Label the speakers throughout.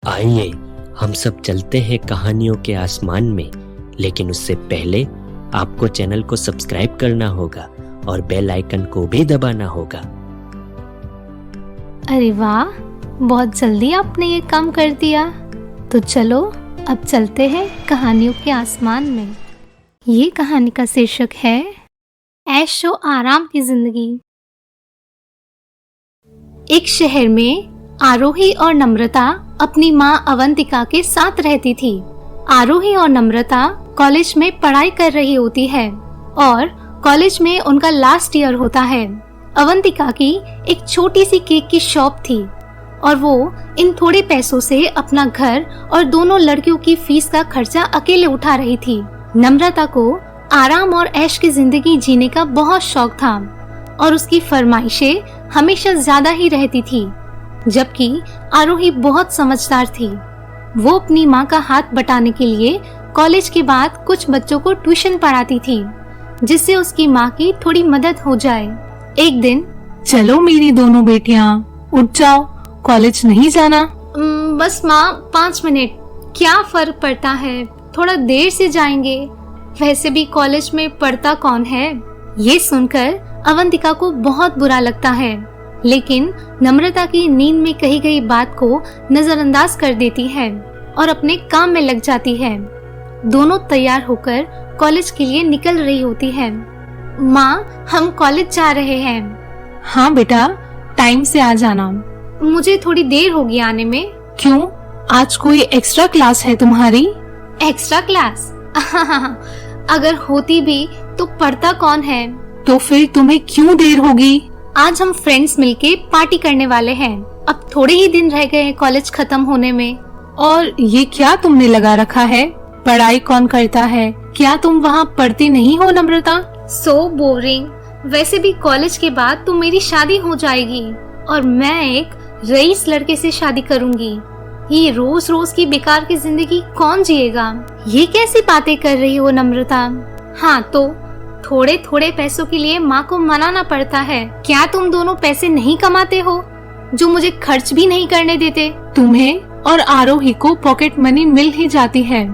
Speaker 1: आइए हम सब चलते हैं कहानियों के आसमान में, लेकिन उससे पहले आपको चैनल को सब्सक्राइब करना होगा और बेल आइकन को भी दबाना होगा।
Speaker 2: अरे वाह, बहुत जल्दी आपने ये काम कर दिया। तो चलो अब चलते हैं कहानियों के आसमान में। ये कहानी का शीर्षक है ऐशो आराम की जिंदगी। एक शहर में आरोही और नम्रता अपनी माँ अवंतिका के साथ रहती थी। आरोही और नम्रता कॉलेज में पढ़ाई कर रही होती है और कॉलेज में उनका लास्ट ईयर होता है। अवंतिका की एक छोटी सी केक की शॉप थी और वो इन थोड़े पैसों से अपना घर और दोनों लड़कियों की फीस का खर्चा अकेले उठा रही थी। नम्रता को आराम और ऐश की जिंदगी जीने का बहुत शौक था और उसकी फरमाइशें हमेशा ज्यादा ही रहती थी, जबकि आरोही बहुत समझदार थी। वो अपनी माँ का हाथ बटाने के लिए कॉलेज के बाद कुछ बच्चों को ट्यूशन पढ़ाती थी, जिससे उसकी माँ की थोड़ी मदद हो जाए। एक दिन,
Speaker 3: चलो मेरी दोनों बेटियाँ उठ जाओ, कॉलेज नहीं जाना?
Speaker 2: बस माँ 5 मिनट, क्या फर्क पड़ता है, थोड़ा देर से जाएंगे, वैसे भी कॉलेज में पढ़ता कौन है। ये सुनकर अवंतिका को बहुत बुरा लगता है, लेकिन नम्रता की नींद में कही गई बात को नजरअंदाज कर देती है और अपने काम में लग जाती है। दोनों तैयार होकर कॉलेज के लिए निकल रही होती है। माँ, हम कॉलेज जा रहे हैं।
Speaker 3: हाँ बेटा, टाइम से आ जाना।
Speaker 2: मुझे थोड़ी देर होगी आने में।
Speaker 3: क्यों, आज कोई एक्स्ट्रा क्लास है तुम्हारी?
Speaker 2: Extra class? अगर होती भी तो पढ़ता कौन है।
Speaker 3: तो फिर तुम्हें क्यों देर होगी?
Speaker 2: आज हम फ्रेंड्स मिलके पार्टी करने वाले हैं। अब थोड़े ही दिन रह गए हैं कॉलेज खत्म होने में।
Speaker 3: और ये क्या तुमने लगा रखा है? पढ़ाई कौन करता है? क्या तुम वहाँ पढ़ती नहीं हो नम्रता?
Speaker 2: So boring. वैसे भी कॉलेज के बाद तो मेरी शादी हो जाएगी और मैं एक रईस लड़के से शादी करूंगी। ये रोज रोज की बेकार की जिंदगी कौन जिएगा। ये कैसी बातें कर रही हो नम्रता? हाँ तो थोड़े थोड़े पैसों के लिए माँ को मनाना पड़ता है। क्या तुम दोनों पैसे नहीं कमाते हो जो मुझे खर्च भी नहीं करने देते?
Speaker 3: तुम्हें और आरोही को पॉकेट मनी मिल ही जाती है,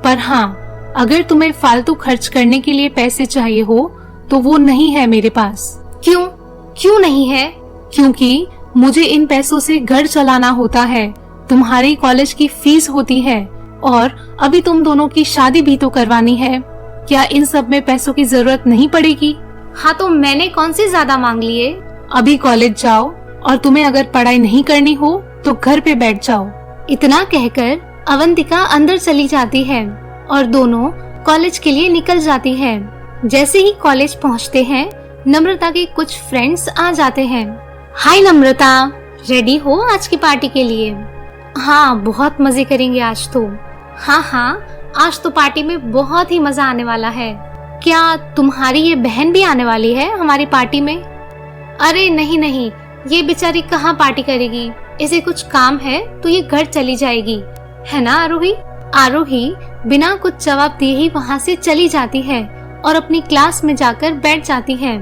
Speaker 3: पर हाँ, अगर तुम्हें फालतू खर्च करने के लिए पैसे चाहिए हो तो वो नहीं है मेरे पास।
Speaker 2: क्यों नहीं है?
Speaker 3: क्योंकि मुझे इन पैसों से घर चलाना होता है, तुम्हारी कॉलेज की फीस होती है और अभी तुम दोनों की शादी भी तो करवानी है। क्या इन सब में पैसों की जरूरत नहीं पड़ेगी?
Speaker 2: हाँ तो मैंने कौन से ज्यादा मांग लिए?
Speaker 3: अभी कॉलेज जाओ और तुम्हें अगर पढ़ाई नहीं करनी हो तो घर पे बैठ जाओ।
Speaker 2: इतना कहकर अवंतिका अंदर चली जाती है और दोनों कॉलेज के लिए निकल जाती है। जैसे ही कॉलेज पहुँचते हैं, नम्रता के कुछ फ्रेंड्स आ जाते हैं। हाय नम्रता, रेडी हो आज की पार्टी के लिए? हाँ, बहुत मजे करेंगे आज तो। हाँ, आज तो पार्टी में बहुत ही मजा आने वाला है। क्या तुम्हारी ये बहन भी आने वाली है हमारी पार्टी में? अरे नहीं, ये बेचारी कहाँ पार्टी करेगी, इसे कुछ काम है तो ये घर चली जाएगी, है ना आरोही? आरोही बिना कुछ जवाब दिए ही वहाँ से चली जाती है और अपनी क्लास में जाकर बैठ जाती है।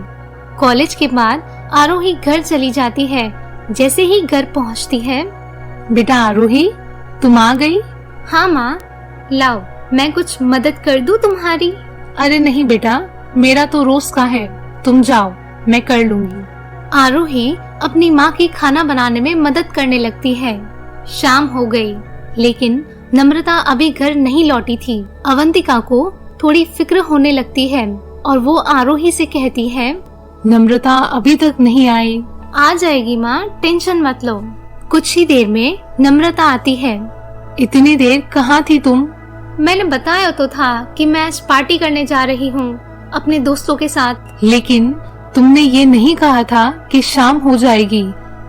Speaker 2: कॉलेज के बाद आरोही घर चली जाती है। जैसे ही घर पहुँचती है,
Speaker 3: बेटा आरोही, तुम आ गई?
Speaker 2: हाँ माँ, लाओ मैं कुछ मदद कर दूं तुम्हारी?
Speaker 3: अरे नहीं बेटा, मेरा तो रोज का है, तुम जाओ, मैं कर लूंगी।
Speaker 2: आरोही अपनी माँ की खाना बनाने में मदद करने लगती है। शाम हो गई, लेकिन नम्रता अभी घर नहीं लौटी थी। अवंतिका को थोड़ी फिक्र होने लगती है और वो आरोही से कहती है,
Speaker 3: नम्रता अभी तक नहीं आई।
Speaker 2: आ जाएगी माँ, टेंशन मत लो। कुछ ही देर में नम्रता आती है।
Speaker 3: इतनी देर कहाँ थी तुम?
Speaker 2: मैंने बताया तो था कि मैं आज पार्टी करने जा रही हूँ अपने दोस्तों के साथ।
Speaker 3: लेकिन तुमने ये नहीं कहा था कि शाम हो जाएगी।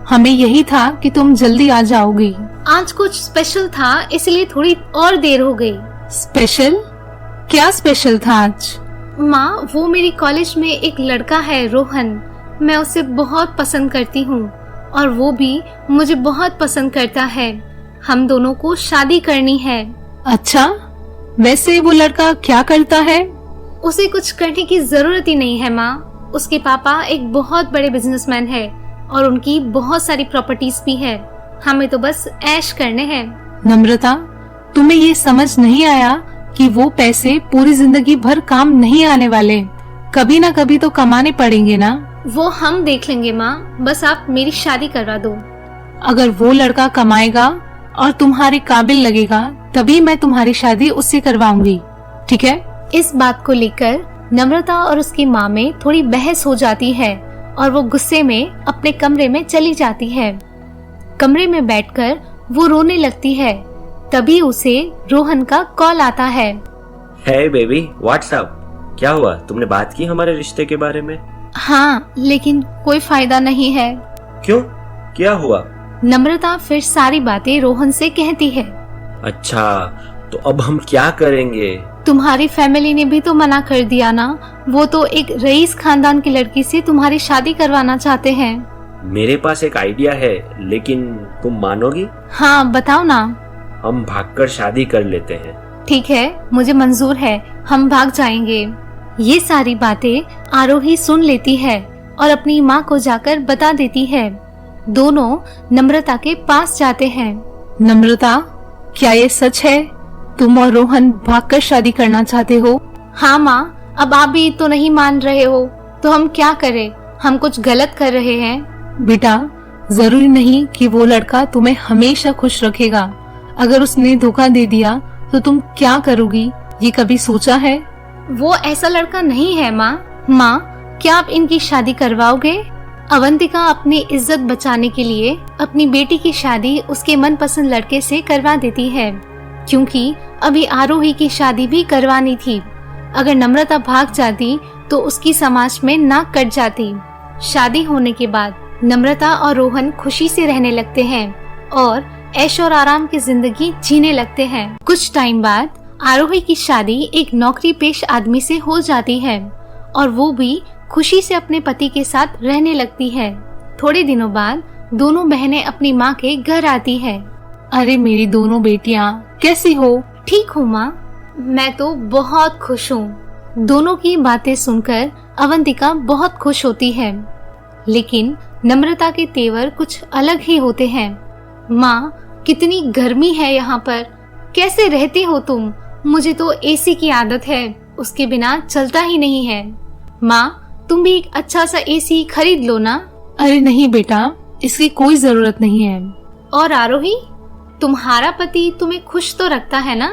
Speaker 3: हमें यही था कि तुम जल्दी आ जाओगी।
Speaker 2: आज कुछ स्पेशल था, इसलिए थोड़ी और देर हो गई।
Speaker 3: स्पेशल? क्या स्पेशल था आज?
Speaker 2: माँ, वो मेरी कॉलेज में एक लड़का है रोहन, मैं उसे बहुत पसंद करती हूँ और वो भी मुझे बहुत पसंद करता है। हम दोनों को शादी करनी है।
Speaker 3: अच्छा, वैसे वो लड़का क्या करता है?
Speaker 2: उसे कुछ करने की जरूरत ही नहीं है माँ। उसके पापा एक बहुत बड़े बिजनेसमैन है और उनकी बहुत सारी प्रॉपर्टीज भी है। हमें तो बस ऐश करने हैं।
Speaker 3: नम्रता, तुम्हें ये समझ नहीं आया कि वो पैसे पूरी जिंदगी भर काम नहीं आने वाले, कभी ना कभी तो कमाने पड़ेंगे ना।
Speaker 2: वो हम देख लेंगे माँ, बस आप मेरी शादी करवा दो।
Speaker 3: अगर वो लड़का कमाएगा और तुम्हारे काबिल लगेगा तभी मैं तुम्हारी शादी उससे करवाऊंगी, ठीक है?
Speaker 2: इस बात को लेकर नम्रता और उसकी माँ में थोड़ी बहस हो जाती है और वो गुस्से में अपने कमरे में चली जाती है। कमरे में बैठकर वो रोने लगती है। तभी उसे रोहन का कॉल आता है।
Speaker 1: हे बेबी, व्हाट्सअप? क्या हुआ? तुमने बात की हमारे रिश्ते के बारे में?
Speaker 2: हाँ, लेकिन कोई फायदा नहीं है।
Speaker 1: क्यों? क्या हुआ?
Speaker 2: नम्रता फिर सारी बातें रोहन से कहती है।
Speaker 1: अच्छा, तो अब हम क्या करेंगे?
Speaker 2: तुम्हारी फैमिली ने भी तो मना कर दिया ना। वो तो एक रईस खानदान की लड़की से तुम्हारी शादी करवाना चाहते हैं।
Speaker 1: मेरे पास एक आइडिया है, लेकिन तुम मानोगी?
Speaker 2: हाँ, बताओ ना।
Speaker 1: हम भागकर शादी कर लेते हैं।
Speaker 2: ठीक है, मुझे मंजूर है, हम भाग जाएंगे। ये सारी बातें आरोही सुन लेती है और अपनी माँ को जाकर बता देती है। दोनों नम्रता के पास जाते हैं।
Speaker 3: नम्रता, क्या ये सच है? तुम और रोहन भागकर शादी करना चाहते हो?
Speaker 2: हाँ माँ, अब आप भी तो नहीं मान रहे हो, तो हम क्या करें? हम कुछ गलत कर रहे हैं?
Speaker 3: बेटा, जरूरी नहीं कि वो लड़का तुम्हें हमेशा खुश रखेगा। अगर उसने धोखा दे दिया तो तुम क्या करोगी, ये कभी सोचा है?
Speaker 2: वो ऐसा लड़का नहीं है माँ। माँ, क्या आप इनकी शादी करवाओगे? अवंतिका अपनी इज्जत बचाने के लिए अपनी बेटी की शादी उसके मनपसंद लड़के से करवा देती है, क्योंकि अभी आरोही की शादी भी करवानी थी। अगर नम्रता भाग जाती तो उसकी समाज में नाक कट जाती। शादी होने के बाद नम्रता और रोहन खुशी से रहने लगते हैं और ऐश और आराम की जिंदगी जीने लगते हैं। कुछ टाइम बाद आरोही की शादी एक नौकरी पेश आदमी से हो जाती है और वो भी खुशी से अपने पति के साथ रहने लगती है। थोड़े दिनों बाद दोनों बहनें अपनी माँ के घर आती है।
Speaker 3: अरे मेरी दोनों बेटियां, कैसी हो?
Speaker 2: ठीक हूँ माँ, मैं तो बहुत खुश हूँ। दोनों की बातें सुनकर अवंतिका बहुत खुश होती है, लेकिन नम्रता के तेवर कुछ अलग ही होते हैं। माँ, कितनी गर्मी है यहाँ पर, कैसे रहती हो तुम? मुझे तो एसी की आदत है, उसके बिना चलता ही नहीं है। माँ, तुम भी एक अच्छा सा एसी खरीद लो ना।
Speaker 3: अरे नहीं बेटा, इसकी कोई जरूरत नहीं है।
Speaker 2: और आरोही, तुम्हारा पति तुम्हें खुश तो रखता है ना?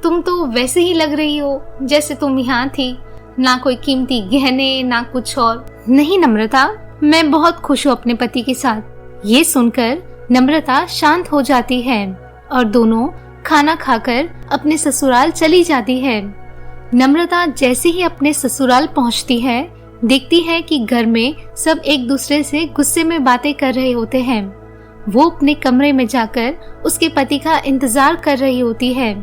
Speaker 2: तुम तो वैसे ही लग रही हो जैसे तुम यहाँ थी, ना कोई कीमती गहने ना कुछ और। नहीं नम्रता, मैं बहुत खुश हूँ अपने पति के साथ। ये सुनकर नम्रता शांत हो जाती है और दोनों खाना खाकर अपने ससुराल चली जाती है। नम्रता जैसे ही अपने ससुराल पहुँचती है, देखती है कि घर में सब एक दूसरे से गुस्से में बातें कर रहे होते हैं। वो अपने कमरे में जाकर उसके पति का इंतजार कर रही होती है।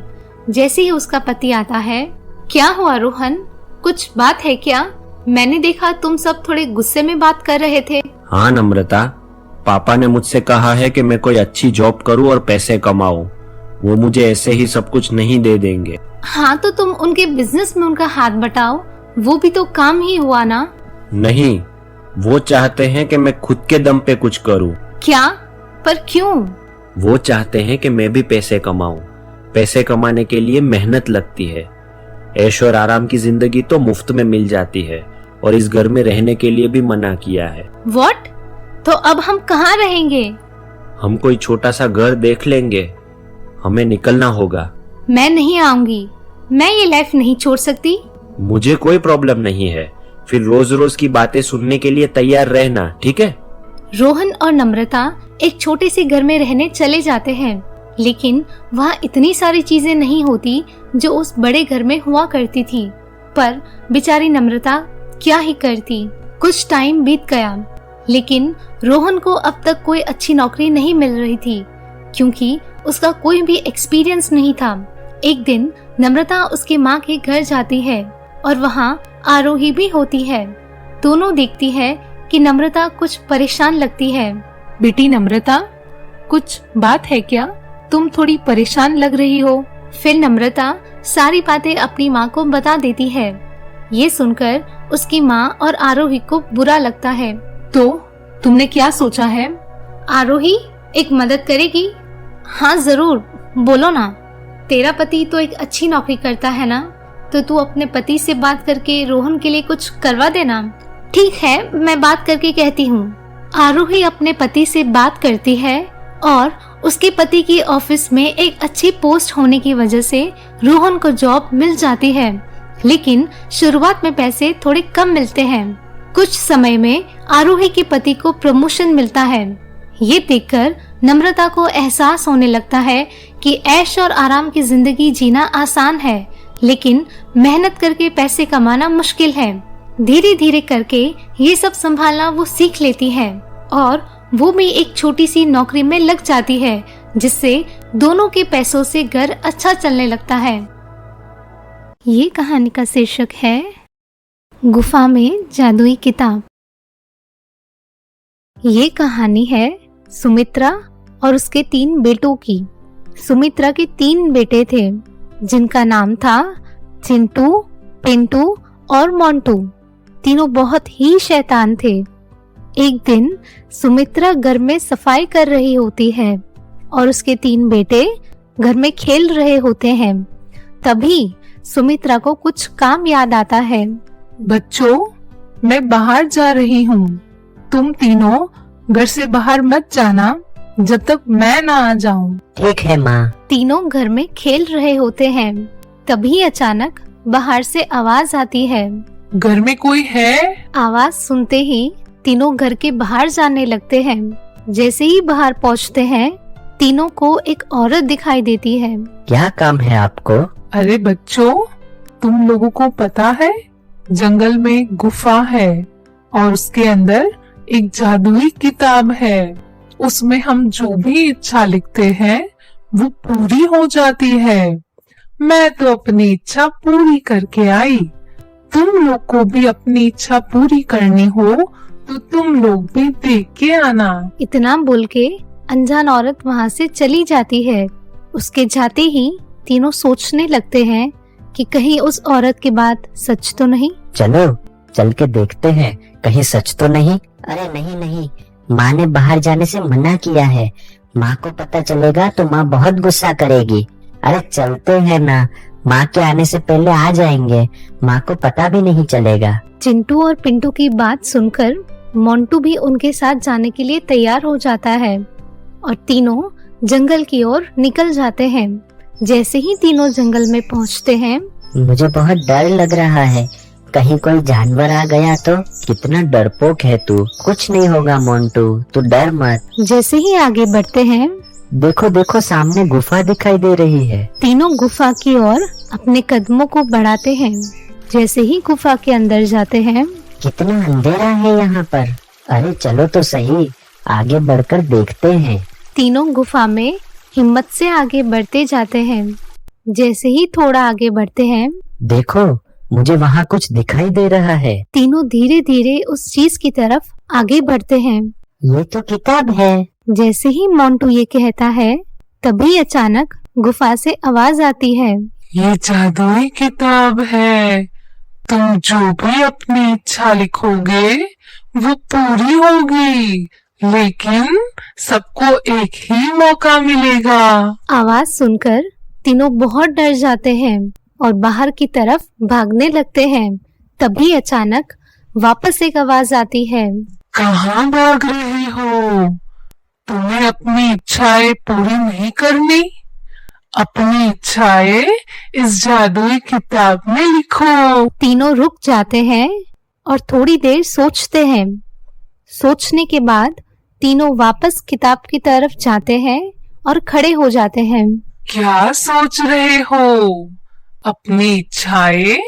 Speaker 2: जैसे ही उसका पति आता है, क्या हुआ रोहन, कुछ बात है क्या? मैंने देखा तुम सब थोड़े गुस्से में बात कर रहे थे।
Speaker 1: हाँ नम्रता, पापा ने मुझसे कहा है कि मैं कोई अच्छी जॉब करूं और पैसे कमाऊं। वो मुझे ऐसे ही सब कुछ नहीं दे देंगे।
Speaker 2: हाँ, तो तुम उनके बिजनेस में उनका हाथ बटाओ, वो भी तो काम ही हुआ ना।
Speaker 1: नहीं, वो चाहते हैं कि मैं खुद के दम पे कुछ करूं।
Speaker 2: क्या? पर क्यों?
Speaker 1: वो चाहते हैं कि मैं भी पैसे कमाऊं। पैसे कमाने के लिए मेहनत लगती है। ऐश और आराम की जिंदगी तो मुफ्त में मिल जाती है और इस घर में रहने के लिए भी मना किया है।
Speaker 2: व्हाट? तो अब हम कहाँ रहेंगे?
Speaker 1: हम कोई छोटा सा घर देख लेंगे। हमें निकलना होगा।
Speaker 2: मैं नहीं आऊंगी, मैं ये लाइफ नहीं छोड़ सकती।
Speaker 1: मुझे कोई प्रॉब्लम नहीं है, फिर रोज रोज की बातें सुनने के लिए तैयार रहना, ठीक है?
Speaker 2: रोहन और नम्रता एक छोटे से घर में रहने चले जाते हैं, लेकिन वहाँ इतनी सारी चीजें नहीं होती जो उस बड़े घर में हुआ करती थी। पर बेचारी नम्रता क्या ही करती। कुछ टाइम बीत गया, लेकिन रोहन को अब तक कोई अच्छी नौकरी नहीं मिल रही थी, क्योंकि उसका कोई भी एक्सपीरियंस नहीं था। एक दिन नम्रता उसके माँ के घर जाती है और वहाँ आरोही भी होती है। दोनों देखती है कि नम्रता कुछ परेशान लगती है।
Speaker 3: बेटी नम्रता, कुछ बात है क्या? तुम थोड़ी परेशान लग रही हो।
Speaker 2: फिर नम्रता सारी बातें अपनी माँ को बता देती है। ये सुनकर उसकी माँ और आरोही को बुरा लगता है।
Speaker 3: तो तुमने क्या सोचा है?
Speaker 2: आरोही, एक मदद करेगी? हाँ जरूर, बोलो ना, तेरा पति तो एक अच्छी नौकरी करता है ना, तो तू अपने पति से बात करके रोहन के लिए कुछ करवा देना। ठीक है, मैं बात करके कहती हूँ। आरोही अपने पति से बात करती है और उसके पति की ऑफिस में एक अच्छी पोस्ट होने की वजह से रोहन को जॉब मिल जाती है, लेकिन शुरुआत में पैसे थोड़े कम मिलते हैं। कुछ समय में आरोही के पति को प्रमोशन मिलता है। ये देखकर नम्रता को एहसास होने लगता है कि ऐश और आराम की जिंदगी जीना आसान है, लेकिन मेहनत करके पैसे कमाना मुश्किल है। धीरे धीरे करके ये सब संभालना वो सीख लेती है और वो भी एक छोटी सी नौकरी में लग जाती है, जिससे दोनों के पैसों से घर अच्छा चलने लगता है। ये कहानी का शीर्षक है गुफा में जादुई किताब। ये कहानी है सुमित्रा और उसके 3 बेटों की। सुमित्रा के 3 बेटे थे, जिनका नाम था चिंटू, पिंटू और मोंटू। तीनों बहुत ही शैतान थे। एक दिन सुमित्रा घर में सफाई कर रही होती है और उसके 3 बेटे घर में खेल रहे होते हैं। तभी सुमित्रा को कुछ काम याद आता है।
Speaker 3: बच्चों, मैं बाहर जा रही हूँ। तुम तीनों घर से बाहर मत जाना जब तक मैं ना आ जाऊँ।
Speaker 4: ठीक है माँ।
Speaker 2: तीनों घर में खेल रहे होते हैं। तभी अचानक बाहर से आवाज आती है।
Speaker 3: घर में कोई है?
Speaker 2: आवाज सुनते ही तीनों घर के बाहर जाने लगते हैं। जैसे ही बाहर पहुंचते हैं, तीनों को एक औरत दिखाई देती है।
Speaker 4: क्या काम है आपको?
Speaker 3: अरे बच्चों, तुम लोगों को पता है जंगल में एक गुफा है और उसके अंदर एक जादुई किताब है। उसमें हम जो भी इच्छा लिखते हैं वो पूरी हो जाती है। मैं तो अपनी इच्छा पूरी करके आई। तुम लोग को भी अपनी इच्छा पूरी करनी हो तो तुम लोग भी देख के आना।
Speaker 2: इतना बोल के अनजान औरत वहाँ से चली जाती है। उसके जाते ही तीनों सोचने लगते हैं कि कहीं उस औरत की बात सच तो नहीं।
Speaker 4: चलो चल के देखते हैं, कहीं सच तो नहीं। अरे नहीं नहीं, माँ ने बाहर जाने से मना किया है। माँ को पता चलेगा तो माँ बहुत गुस्सा करेगी। अरे चलते हैं ना, माँ के आने से पहले आ जाएंगे, माँ को पता भी नहीं चलेगा।
Speaker 2: चिंटू और पिंटू की बात सुनकर मोंटू भी उनके साथ जाने के लिए तैयार हो जाता है और तीनों जंगल की ओर निकल जाते हैं। जैसे ही तीनों जंगल में पहुंचते हैं,
Speaker 4: मुझे बहुत डर लग रहा है, कहीं कोई जानवर आ गया तो। कितना डरपोक है तू। कुछ नहीं होगा मोंटू, तू डर मत।
Speaker 2: जैसे ही आगे बढ़ते हैं,
Speaker 4: देखो देखो सामने गुफा दिखाई दे रही है।
Speaker 2: तीनों गुफा की ओर अपने कदमों को बढ़ाते हैं। जैसे ही गुफा के अंदर जाते हैं,
Speaker 4: कितना अंधेरा है यहाँ पर। अरे चलो तो सही, आगे बढ़कर देखते हैं।
Speaker 2: तीनों गुफा में हिम्मत से आगे बढ़ते जाते हैं। जैसे ही थोड़ा आगे बढ़ते हैं,
Speaker 4: देखो मुझे वहाँ कुछ दिखाई दे रहा है।
Speaker 2: तीनों धीरे धीरे उस चीज की तरफ आगे बढ़ते हैं।
Speaker 4: ये तो किताब है।
Speaker 2: जैसे ही मोंटू ये कहता है, तभी अचानक गुफा से आवाज आती है।
Speaker 3: ये जादुई किताब है। तुम जो भी अपनी इच्छा लिखोगे वो पूरी होगी, लेकिन सबको एक ही मौका मिलेगा।
Speaker 2: आवाज सुनकर तीनों बहुत डर जाते हैं और बाहर की तरफ भागने लगते हैं। तभी अचानक वापस एक आवाज आती है।
Speaker 3: कहाँ भाग रहे हो? तुम्हें अपनी इच्छाएं पूरी नहीं करनी? अपनी इच्छाएं इस जादुई किताब में लिखो।
Speaker 2: तीनों रुक जाते हैं और थोड़ी देर सोचते हैं। सोचने के बाद तीनों वापस किताब की तरफ जाते हैं और खड़े हो जाते हैं।
Speaker 3: क्या सोच रहे हो? अपनी इच्छाएं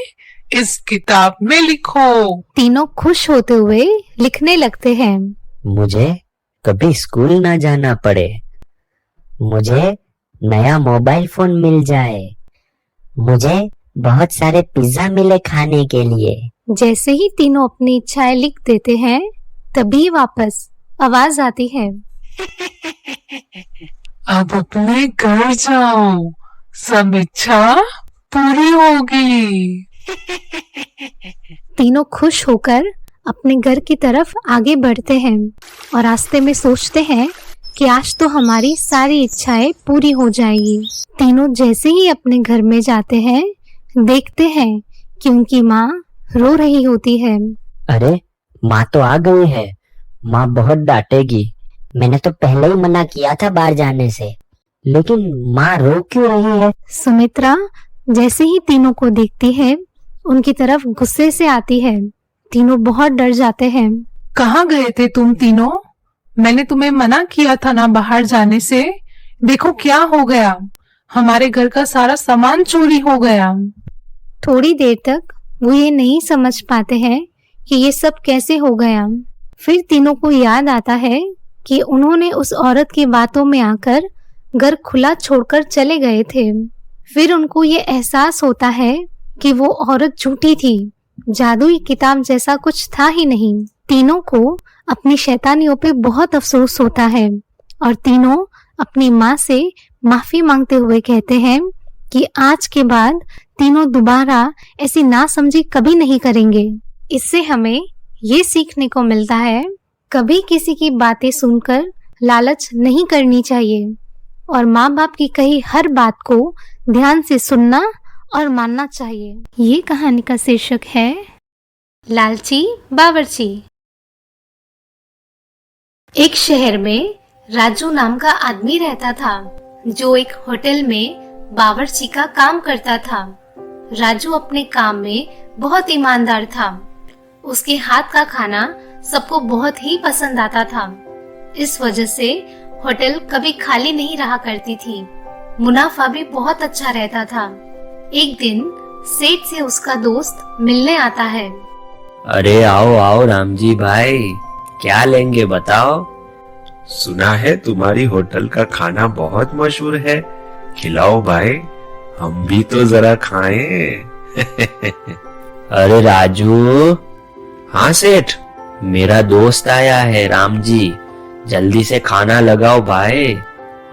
Speaker 3: इस किताब में लिखो।
Speaker 2: तीनों खुश होते हुए लिखने लगते हैं।
Speaker 4: मुझे कभी स्कूल ना जाना पड़े, मुझे नया मोबाइल फोन मिल जाए, मुझे बहुत सारे पिज्जा मिले खाने के लिए।
Speaker 2: जैसे ही तीनों अपनी इच्छाएं लिख देते हैं, तभी वापस आवाज आती है।
Speaker 3: अब अपने घर जाओ, सब इच्छा पूरी होगी।
Speaker 2: तीनों खुश होकर अपने घर की तरफ आगे बढ़ते हैं और रास्ते में सोचते हैं कि आज तो हमारी सारी इच्छाएं पूरी हो जाएगी। तीनों जैसे ही अपने घर में जाते हैं, देखते हैं कि उनकी माँ रो रही होती है।
Speaker 4: अरे माँ तो आ गई है, माँ बहुत डांटेगी। मैंने तो पहले ही मना किया था बाहर जाने से, लेकिन माँ रो क्यों रही है?
Speaker 2: सुमित्रा जैसे ही तीनों को देखती है, उनकी तरफ गुस्से से आती है। तीनों बहुत डर जाते हैं।
Speaker 3: कहाँ गए थे तुम तीनों? मैंने तुम्हें मना किया था ना बाहर जाने से। देखो क्या हो गया, हमारे घर का सारा सामान चोरी हो गया।
Speaker 2: थोड़ी देर तक वो ये नहीं समझ पाते हैं कि ये सब कैसे हो गया। फिर तीनों को याद आता है कि उन्होंने उस औरत की बातों में आकर घर खुला छोड़कर चले गए थे। फिर उनको ये एहसास होता है कि वो औरत झूठी थी, जादुई किताब जैसा कुछ था ही नहीं। तीनों को अपनी शैतानियों पे बहुत अफसोस होता है और तीनों अपनी माँ से माफी मांगते हुए कहते हैं कि आज के बाद तीनों दोबारा ऐसी नासमझी कभी नहीं करेंगे। इससे हमें ये सीखने को मिलता है, कभी किसी की बातें सुनकर लालच नहीं करनी चाहिए और माँ बाप की कही हर बात को ध्यान से सुनना और मानना चाहिए। ये कहानी का शीर्षक है लालची बावर्ची। एक शहर में राजू नाम का आदमी रहता था, जो एक होटल में बावर्ची का काम करता था। राजू अपने काम में बहुत ईमानदार था। उसके हाथ का खाना सबको बहुत ही पसंद आता था। इस वजह से होटल कभी खाली नहीं रहा करती थी। मुनाफा भी बहुत अच्छा रहता था। एक दिन सेठ से उसका दोस्त मिलने आता है।
Speaker 1: अरे आओ आओ रामजी भाई, क्या लेंगे बताओ।
Speaker 5: सुना है तुम्हारी होटल का खाना बहुत मशहूर है, खिलाओ भाई, हम भी तो जरा खाएं।
Speaker 1: अरे राजू।
Speaker 5: हाँ सेठ।
Speaker 1: मेरा दोस्त आया है रामजी, जल्दी से खाना लगाओ भाई।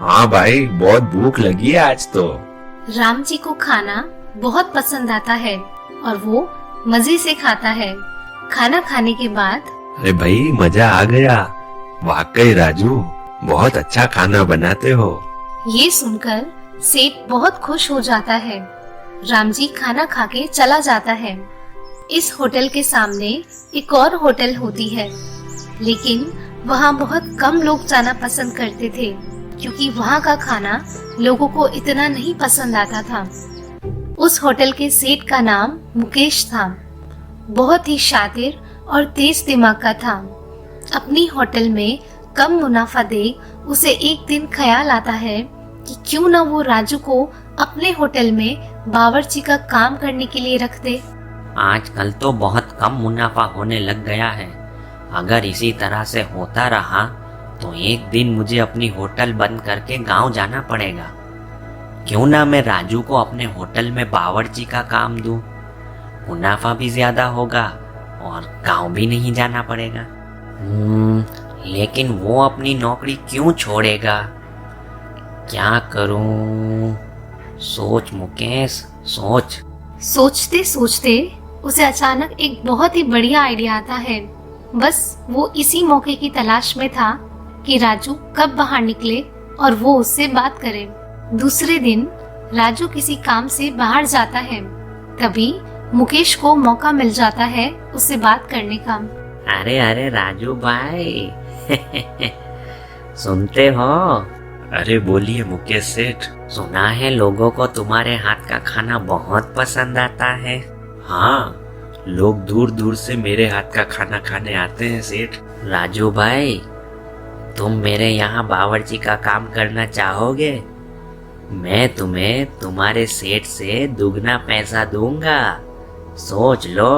Speaker 5: हाँ भाई, बहुत भूख लगी है आज तो।
Speaker 2: राम जी को खाना बहुत पसंद आता है और वो मजे से खाता है। खाना खाने के बाद
Speaker 5: अरे भाई मजा आ गया, वाकई राजू बहुत अच्छा खाना बनाते हो।
Speaker 2: ये सुनकर सेठ बहुत खुश हो जाता है। राम जी खाना खा के चला जाता है। इस होटल के सामने एक और होटल होती है, लेकिन वहाँ बहुत कम लोग जाना पसंद करते थे, क्योंकि वहाँ का खाना लोगों को इतना नहीं पसंद आता था। उस होटल के सेठ का नाम मुकेश था। बहुत ही शातिर और तेज दिमाग का था। अपनी होटल में कम मुनाफा देख उसे एक दिन ख्याल आता है कि क्यों ना वो राजू को अपने होटल में बावर्ची का काम करने के लिए रख दे।
Speaker 6: आजकल तो बहुत कम मुनाफा होने लग गया है। अगर इसी तरह से होता रहा तो एक दिन मुझे अपनी होटल बंद करके गांव जाना पड़ेगा। क्यों ना मैं राजू को अपने होटल में बावर्ची का काम दूं, मुनाफा भी ज्यादा होगा और गांव भी नहीं जाना पड़ेगा। लेकिन वो अपनी नौकरी क्यों छोड़ेगा? क्या करूं? सोच मुकेश, सोच।
Speaker 2: सोचते सोचते उसे अचानक एक बहुत ही बढ़िया आइडिया आता है। बस वो इसी मौके की तलाश में था कि राजू कब बाहर निकले और वो उससे बात करे। दूसरे दिन राजू किसी काम से बाहर जाता है। तभी मुकेश को मौका मिल जाता है उससे बात करने का।
Speaker 6: अरे अरे राजू भाई सुनते हो?
Speaker 5: अरे बोलिए मुकेश सेठ।
Speaker 6: सुना है लोगों को तुम्हारे हाथ का खाना बहुत पसंद आता है।
Speaker 5: हाँ, लोग दूर दूर से मेरे हाथ का खाना खाने आते हैं सेठ।
Speaker 6: राजू भाई, तुम मेरे यहाँ बावर्ची का काम करना चाहोगे? मैं तुम्हें तुम्हारे सेठ से दुगना पैसा दूंगा, सोच लो।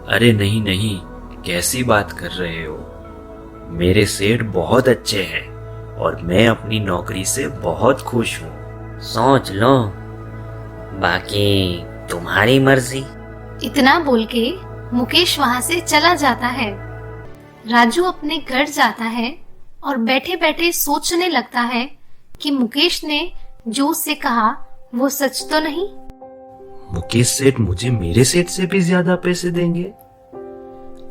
Speaker 5: अरे नहीं नहीं, कैसी बात कर रहे हो? मेरे सेठ बहुत अच्छे हैं और मैं अपनी नौकरी से बहुत खुश हूँ।
Speaker 6: सोच लो, बाकी तुम्हारी मर्जी।
Speaker 2: इतना बोल के मुकेश वहाँ से चला जाता है। राजू अपने घर जाता है और बैठे बैठे सोचने लगता है कि मुकेश ने जो उससे कहा वो सच तो नहीं।
Speaker 5: मुकेश सेठ मुझे मेरे सेठ से भी ज्यादा पैसे देंगे।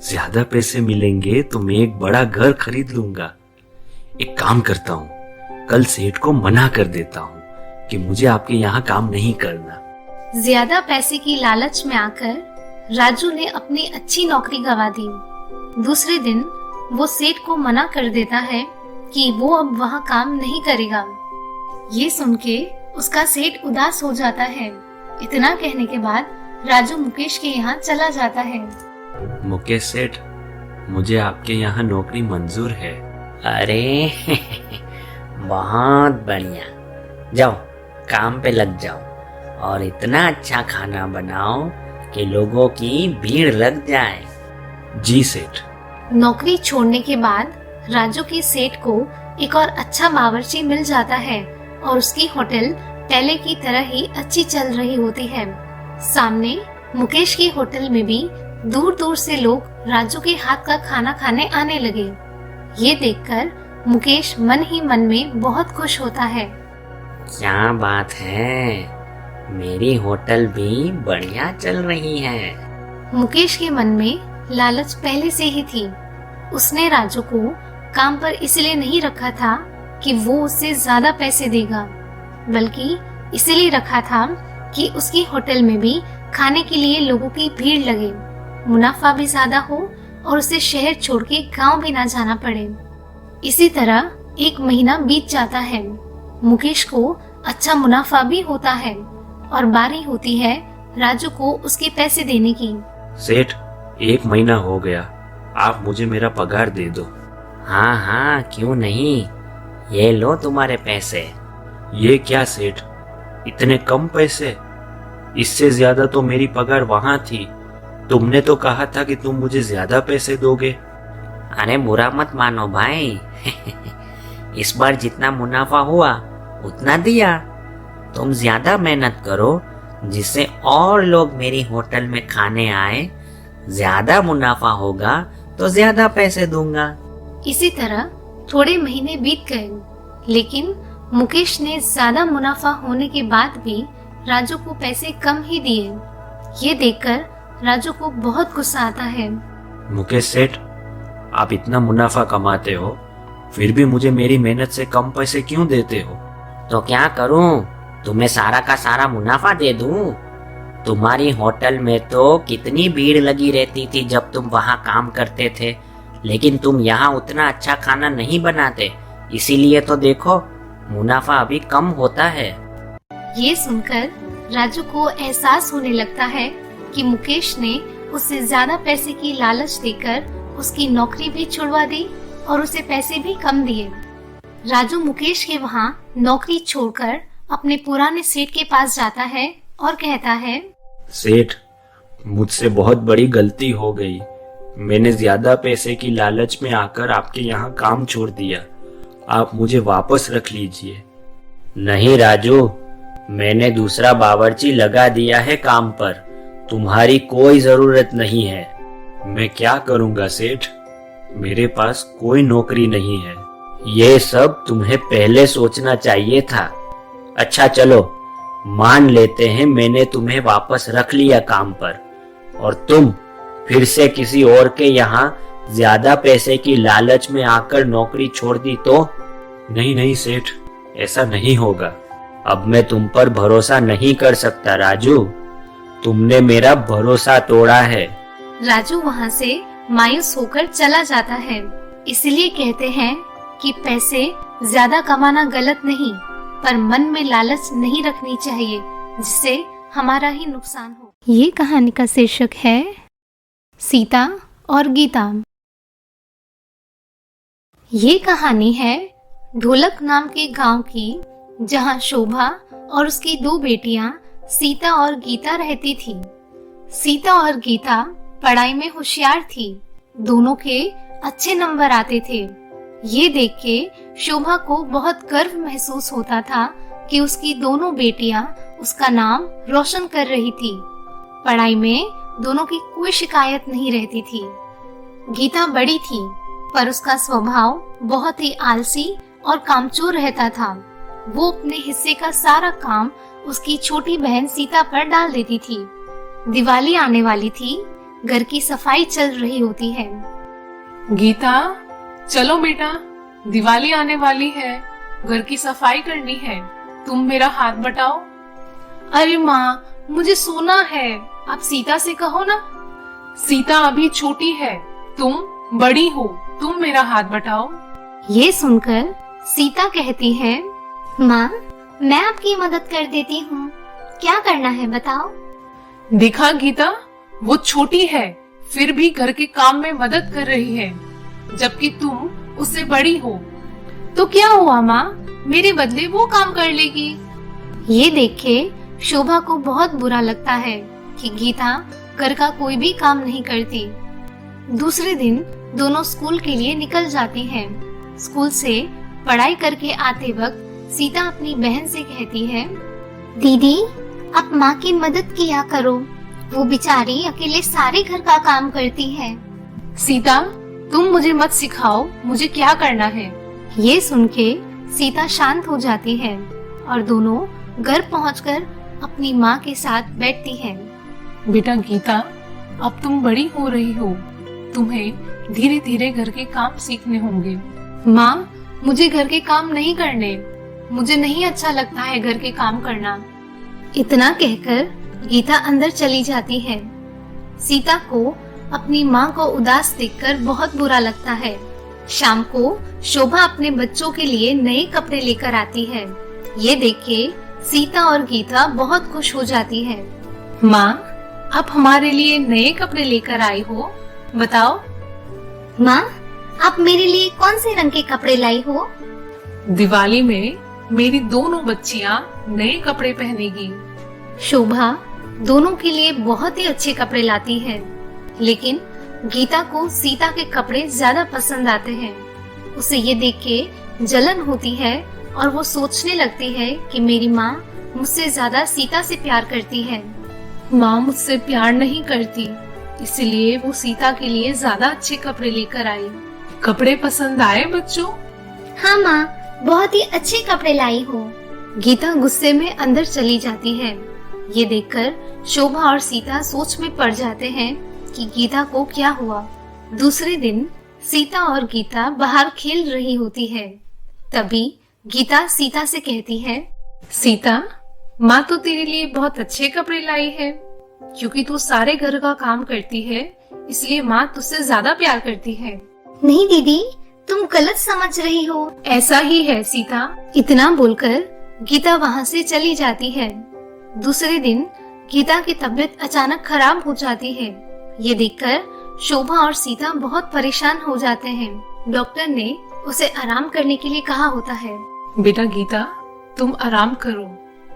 Speaker 5: ज्यादा पैसे मिलेंगे तो मैं एक बड़ा घर खरीद लूंगा। एक काम करता हूँ, कल सेठ को मना कर देता हूँ कि मुझे आपके यहाँ काम नहीं करना।
Speaker 2: ज्यादा पैसे की लालच में आकर राजू ने अपनी अच्छी नौकरी गंवा दी। दूसरे दिन वो सेठ को मना कर देता है कि वो अब वहाँ काम नहीं करेगा। ये सुन के उसका सेठ उदास हो जाता है। इतना कहने के बाद राजू मुकेश के यहाँ चला जाता है।
Speaker 5: मुकेश सेठ, मुझे आपके यहाँ नौकरी मंजूर है।
Speaker 6: अरे बहुत बढ़िया, जाओ काम पे लग जाओ और इतना अच्छा खाना बनाओ कि लोगों की भीड़ लग जाए।
Speaker 5: जी सेठ।
Speaker 2: नौकरी छोड़ने के बाद राजू के सेठ को एक और अच्छा बावर्ची मिल जाता है और उसकी होटल पहले की तरह ही अच्छी चल रही होती है। सामने मुकेश की होटल में भी दूर दूर से लोग राजू के हाथ का खाना खाने आने लगे। ये देखकर मुकेश मन ही मन में बहुत खुश होता है।
Speaker 6: क्या बात है, मेरी होटल भी बढ़िया चल रही है।
Speaker 2: मुकेश के मन में लालच पहले से ही थी। उसने राजू को काम पर इसलिए नहीं रखा था कि वो उससे ज्यादा पैसे देगा, बल्कि इसलिए रखा था कि उसकी होटल में भी खाने के लिए लोगों की भीड़ लगे, मुनाफा भी ज्यादा हो और उसे शहर छोड़ के गाँव भी ना जाना पड़े। इसी तरह एक महीना बीत जाता है। मुकेश को अच्छा मुनाफा भी होता है और बारी होती है राजू को उसके पैसे देने की।
Speaker 5: सेठ, 1 महीना हो गया, आप मुझे मेरा पगार दे दो।
Speaker 6: हाँ हाँ, क्यों नहीं, ये लो तुम्हारे पैसे।
Speaker 5: ये क्या सेठ, इतने कम पैसे? इससे ज्यादा तो मेरी पगार वहां थी। तुमने तो कहा था कि तुम मुझे ज्यादा पैसे दोगे।
Speaker 6: अरे बुरा मत मानो भाई इस बार जितना मुनाफा हुआ उतना दिया। तुम ज्यादा मेहनत करो जिससे और लोग मेरी होटल में खाने आए। ज्यादा मुनाफा होगा तो ज्यादा पैसे दूंगा।
Speaker 2: इसी तरह थोड़े महीने बीत गए, लेकिन मुकेश ने ज्यादा मुनाफा होने के बाद भी राजू को पैसे कम ही दिए। ये देखकर राजू को बहुत गुस्सा आता है।
Speaker 5: मुकेश सेठ, आप इतना मुनाफा कमाते हो, फिर भी मुझे मेरी मेहनत से कम पैसे क्यों देते हो?
Speaker 6: तो क्या करूं, तुम्हें सारा का सारा मुनाफा दे दूं? तुम्हारी होटल में तो कितनी भीड़ लगी रहती थी जब तुम वहां काम करते थे, लेकिन तुम यहाँ उतना अच्छा खाना नहीं बनाते, इसीलिए तो देखो मुनाफा अभी कम होता है।
Speaker 2: ये सुनकर राजू को एहसास होने लगता है कि मुकेश ने उससे ज्यादा पैसे की लालच देकर उसकी नौकरी भी छुड़वा दी और उसे पैसे भी कम दिए। राजू मुकेश के वहाँ नौकरी छोड़कर अपने पुराने सेठ के पास जाता है और कहता है,
Speaker 5: सेठ, मुझसे बहुत बड़ी गलती हो गई। मैंने ज्यादा पैसे की लालच में आकर आपके यहाँ काम छोड़ दिया। आप मुझे वापस रख लीजिए।
Speaker 6: नहीं राजू, मैंने दूसरा बावर्ची लगा दिया है काम पर, तुम्हारी कोई जरूरत नहीं है।
Speaker 5: मैं क्या करूँगा सेठ, मेरे पास कोई नौकरी नहीं है।
Speaker 6: ये सब तुम्हें पहले सोचना चाहिए था। अच्छा चलो, मान लेते हैं मैंने तुम्हें वापस रख लिया काम पर और तुम फिर से किसी और के यहाँ ज्यादा पैसे की लालच में आकर नौकरी छोड़ दी तो?
Speaker 5: नहीं नहीं सेठ, ऐसा नहीं होगा।
Speaker 6: अब मैं तुम पर भरोसा नहीं कर सकता राजू, तुमने मेरा भरोसा तोड़ा है।
Speaker 2: राजू वहाँ से मायूस होकर चला जाता है। इसलिए कहते हैं कि पैसे ज्यादा कमाना गलत नहीं, पर मन में लालच नहीं रखनी चाहिए जिससे हमारा ही नुकसान हो। ये कहानी का शीर्षक है सीता और गीता। ये कहानी है ढोलक नाम के गांव की, जहां शोभा और उसकी 2 बेटियां सीता और गीता रहती थी। सीता और गीता पढ़ाई में होशियार थी, दोनों के अच्छे नंबर आते थे। ये देख के शोभा को बहुत गर्व महसूस होता था कि उसकी दोनों बेटियां उसका नाम रोशन कर रही थी। पढ़ाई में दोनों की कोई शिकायत नहीं रहती थी। गीता बड़ी थी, पर उसका स्वभाव बहुत ही आलसी और कामचोर रहता था। वो अपने हिस्से का सारा काम उसकी छोटी बहन सीता पर डाल देती थी। दिवाली आने वाली थी, घर की सफाई चल रही होती है।
Speaker 3: गीता, चलो बेटा, दिवाली आने वाली है, घर की सफाई करनी है, तुम मेरा हाथ बटाओ। अरे माँ, मुझे सोना है, आप सीता से कहो ना। सीता अभी छोटी है, तुम बड़ी हो, तुम मेरा हाथ बटाओ।
Speaker 2: ये सुनकर सीता कहती है,
Speaker 7: माँ, मैं आपकी मदद कर देती हूँ, क्या करना है बताओ।
Speaker 3: देखा गीता, वो छोटी है फिर भी घर के काम में मदद कर रही है, जबकि तुम उससे बड़ी हो।
Speaker 2: तो क्या हुआ माँ, मेरे बदले वो काम कर लेगी। ये देख के शोभा को बहुत बुरा लगता है कि गीता घर का कोई भी काम नहीं करती। दूसरे दिन दोनों स्कूल के लिए निकल जाती हैं। स्कूल से पढ़ाई करके आते वक्त सीता अपनी बहन से कहती है,
Speaker 7: दीदी, आप माँ की मदद किया करो, वो बेचारी अकेले सारे घर का काम करती है।
Speaker 2: सीता, तुम मुझे मत सिखाओ मुझे क्या करना है। ये सुन के सीता शांत हो जाती है और दोनों घर पहुंचकर अपनी माँ के साथ बैठती हैं।
Speaker 3: बेटा गीता, अब तुम बड़ी हो रही हो, तुम्हें धीरे धीरे घर के काम सीखने होंगे।
Speaker 2: माँ, मुझे घर के काम नहीं करने, मुझे नहीं अच्छा लगता है घर के काम करना। इतना कहकर गीता अंदर चली जाती है। सीता को अपनी माँ को उदास देखकर बहुत बुरा लगता है। शाम को शोभा अपने बच्चों के लिए नए कपड़े लेकर आती है। ये देख के सीता और गीता बहुत खुश हो जाती है। माँ, आप हमारे लिए नए कपड़े लेकर आई हो, बताओ।
Speaker 7: माँ, आप मेरे लिए कौन से रंग के कपड़े लाई हो?
Speaker 3: दिवाली में मेरी दोनों बच्चियां नए कपड़े पहनेगी।
Speaker 2: शोभा दोनों के लिए बहुत ही अच्छे कपड़े लाती है, लेकिन गीता को सीता के कपड़े ज्यादा पसंद आते हैं। उसे ये देख के जलन होती है और वो सोचने लगती है कि मेरी माँ मुझसे ज्यादा सीता से प्यार करती है।
Speaker 3: माँ मुझसे प्यार नहीं करती, इसलिए वो सीता के लिए ज्यादा अच्छे कपड़े लेकर आई। कपड़े पसंद आए बच्चों?
Speaker 7: हाँ माँ, बहुत ही अच्छे कपड़े लाई हो।
Speaker 2: गीता गुस्से में अंदर चली जाती है। ये देखकर शोभा और सीता सोच में पड़ जाते हैं कि गीता को क्या हुआ। दूसरे दिन सीता और गीता बाहर खेल रही होती है। तभी गीता सीता से कहती है, सीता, माँ तो तेरे लिए बहुत अच्छे कपड़े लाई है, क्योंकि तू सारे घर का काम करती है, इसलिए माँ तुझसे ज्यादा प्यार करती है।
Speaker 7: नहीं दीदी, तुम गलत समझ रही हो।
Speaker 2: ऐसा ही है सीता। इतना बोलकर गीता वहाँ से चली जाती है। दूसरे दिन गीता की तबीयत अचानक खराब हो जाती है। ये देखकर शोभा और सीता बहुत परेशान हो जाते हैं। डॉक्टर ने उसे आराम करने के लिए कहा होता है।
Speaker 3: बेटा गीता, तुम आराम करो,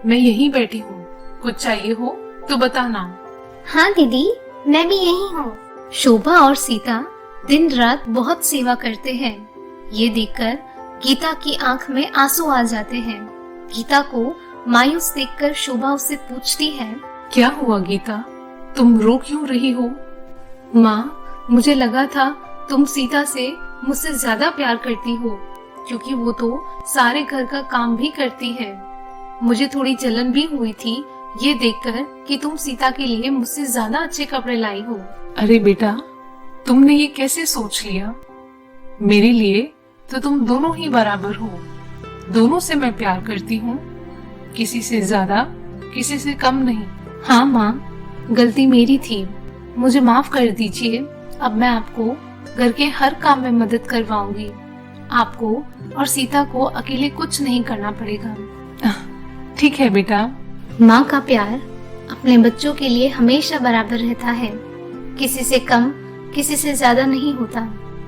Speaker 3: मैं यहीं बैठी हूँ, कुछ चाहिए हो तो बताना।
Speaker 7: हाँ दीदी, मैं भी यही हूँ।
Speaker 2: शोभा और सीता दिन रात बहुत सेवा करते हैं। ये देखकर गीता की आंख में आंसू आ जाते हैं। गीता को मायूस देखकर शोभा उससे पूछती है,
Speaker 3: क्या हुआ गीता, तुम रो क्यों रही हो?
Speaker 2: माँ, मुझे लगा था तुम सीता से मुझसे ज्यादा प्यार करती हो, क्योंकि वो तो सारे घर का काम भी करती है। मुझे थोड़ी जलन भी हुई थी ये देखकर कि तुम सीता के लिए मुझसे ज्यादा अच्छे कपड़े लाई हो।
Speaker 3: अरे बेटा, तुमने ये कैसे सोच लिया? मेरे लिए तो तुम दोनों ही बराबर हो, दोनों से मैं प्यार करती हूँ, किसी से ज्यादा किसी से कम नहीं।
Speaker 2: हाँ माँ, गलती मेरी थी, मुझे माफ कर दीजिए। अब मैं आपको घर के हर काम में मदद करवाऊंगी। आपको और सीता को अकेले कुछ नहीं करना पड़ेगा।
Speaker 3: ठीक है बेटा।
Speaker 2: माँ का प्यार अपने बच्चों के लिए हमेशा बराबर रहता है, किसी से कम किसी से ज्यादा नहीं होता।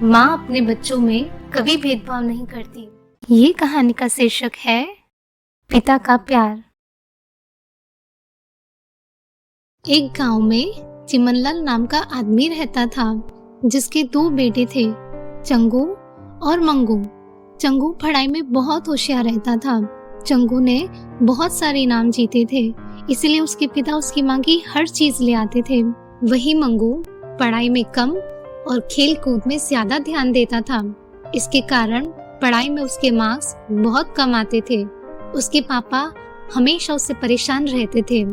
Speaker 2: माँ अपने बच्चों में कभी भेदभाव नहीं करती। ये कहानी का शीर्षक है पिता का प्यार। एक गांव में चिमनलाल नाम का आदमी रहता था, जिसके 2 बेटे थे, चंगू और मंगू। चंगू पढ़ाई में बहुत होशियार रहता था। चंगू ने बहुत सारे इनाम जीते थे, इसलिए उसके पिता उसकी मांगी हर चीज ले आते थे। वही मंगू पढ़ाई में कम और खेल कूद में ज्यादा ध्यान देता था। इसके कारण पढ़ाई में उसके मार्क्स बहुत कम आते थे। उसके पापा हमेशा उससे परेशान रहते थे।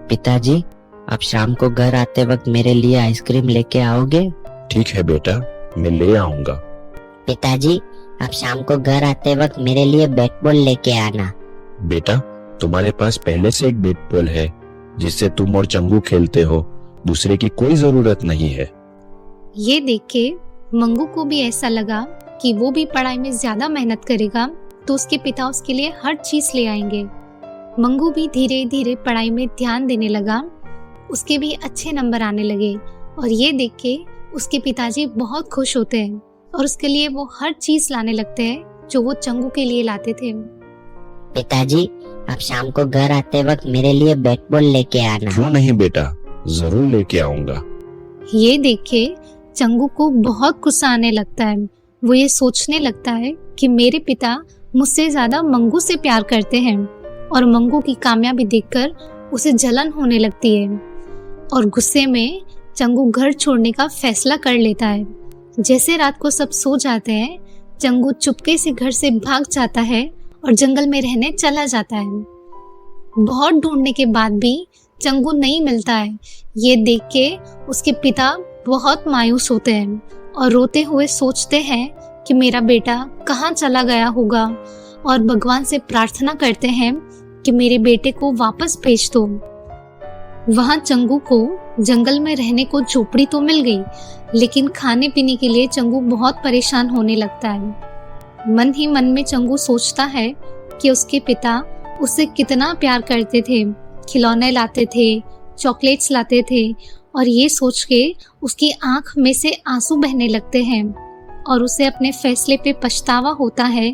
Speaker 4: पिताजी, अब शाम को घर आते वक्त मेरे लिए आइसक्रीम लेके आओगे?
Speaker 8: ठीक है बेटा, मैं ले आऊंगा।
Speaker 4: पिताजी, अब शाम को घर आते वक्त मेरे लिए बैट बॉल लेके आना।
Speaker 8: बेटा, तुम्हारे पास पहले से एक बैट बॉल है जिससे तुम और चंगू खेलते हो, दूसरे की कोई जरूरत नहीं है।
Speaker 2: ये देख के मंगू को भी ऐसा लगा कि वो भी पढ़ाई में ज्यादा मेहनत करेगा तो उसके पिता उसके लिए हर चीज ले आएंगे। मंगू भी धीरे धीरे पढ़ाई में ध्यान देने लगा, उसके भी अच्छे नंबर आने लगे और ये देख के उसके पिताजी बहुत खुश होते हैं और उसके लिए वो हर चीज लाने लगते हैं जो वो चंगू के लिए लाते थे।
Speaker 4: पिताजी, अब शाम को घर आते वक्त मेरे लिए बैट बॉल लेके आना।
Speaker 8: क्यों नहीं बेटा, जरूर लेके आऊंगा।
Speaker 2: ये देख के चंगू को बहुत गुस्सा आने लगता है। वो ये सोचने लगता है कि मेरे पिता मुझसे ज्यादा मंगू से प्यार करते हैं और मंगू की कामयाबी देखकर उसे जलन होने लगती है और गुस्से में चंगू घर छोड़ने का फैसला कर लेता है। जैसे रात को सब सो जाते हैं, चंगू चुपके से घर से भाग जाता है और जंगल में रहने चला जाता है। बहुत ढूंढने के बाद भी चंगू नहीं मिलता है। ये देख के उसके पिता बहुत मायूस होते हैं और रोते हुए सोचते हैं कि मेरा बेटा कहाँ चला गया होगा और भगवान से प्रार्थना करते हैं कि मेरे बेटे को वापस भेज दो। वहाँ चंगू को जंगल में रहने को झोपड़ी तो मिल गई, लेकिन खाने पीने के लिए चंगू बहुत परेशान होने लगता है। मन ही मन में चंगू सोचता है कि उसके पिता उससे कितना प्यार करते थे, खिलौने लाते थे, चॉकलेट्स लाते थे और ये सोच के उसकी आंख में से आंसू बहने लगते हैं और उसे अपने फैसले पे पछतावा होता है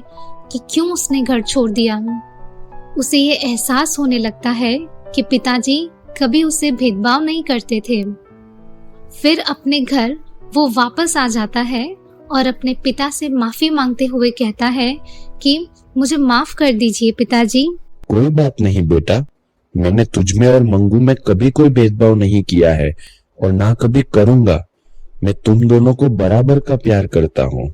Speaker 2: कि क्यों उसने घर छोड़ दिया। उसे ये एहसास होने लगता है कि पिताजी कभी उसे भेदभाव नहीं करते थे। फिर अपने घर वो वापस आ जाता है और अपने पिता से माफी मांगते हुए कहता है कि मुझे माफ कर दीजिए पिताजी।
Speaker 8: कोई बात नहीं बेटा, मैंने तुझमें और मंगू में कभी कोई भेदभाव नहीं किया है और ना कभी करूंगा। मैं तुम दोनों को बराबर का प्यार करता हूँ।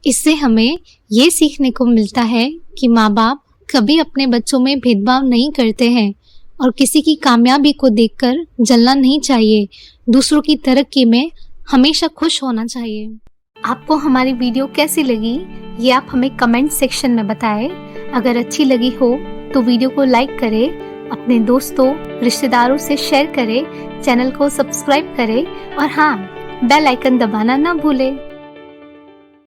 Speaker 2: इससे हमें ये सीखने को मिलता है कि माँ बाप कभी अपने बच्चों में भेदभाव नहीं करते हैं और किसी की कामयाबी को देखकर जलना नहीं चाहिए। दूसरों की तरक्की में हमेशा खुश होना चाहिए। आपको हमारी वीडियो कैसी लगी ये आप हमें कमेंट सेक्शन में बताएं। अगर अच्छी लगी हो तो वीडियो को लाइक करें, अपने दोस्तों रिश्तेदारों से शेयर करें, चैनल को सब्सक्राइब करें और हाँ, बेल आइकन दबाना ना भूलें।